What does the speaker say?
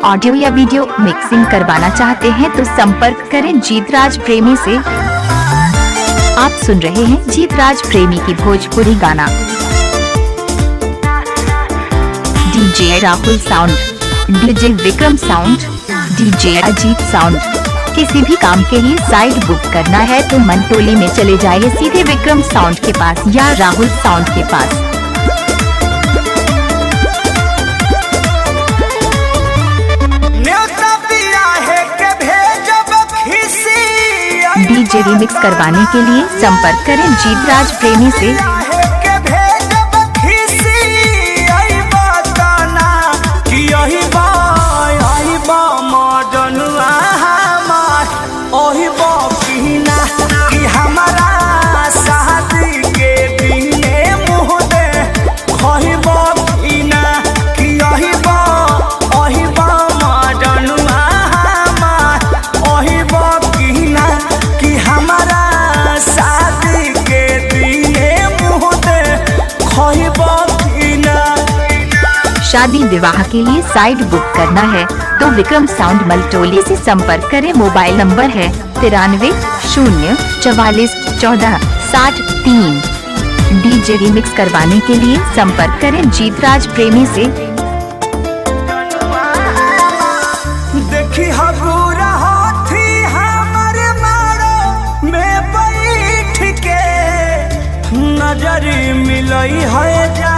Audio या video mixing करवाना चाहते हैं तो संपर्क करें जीतराज प्रेमी से। आप सुन रहे हैं जीतराज प्रेमी की भोजपुरी गाना। DJ Rahul sound, DJ Vikram sound, DJ Ajit sound. किसी भी काम के लिए साइट बुक करना है तो मंटोली में चले जाइए सीधे विक्रम साउंड के पास या राहुल साउंड के पास। डीजे रिमिक्स करवाने के लिए संपर्क करें जीतराज प्रेमी से। शादी विवाह के लिए साइट बुक करना है तो विक्रम साउंड मलटोली से संपर्क करें। मोबाइल नंबर है 93 0 44 14 63। डीजे रिमिक्स करवाने के लिए संपर्क करें जीतराज प्रेमी से। देखी हगुरा हाथी हमर मारो में बैठ के नजर मिलई है।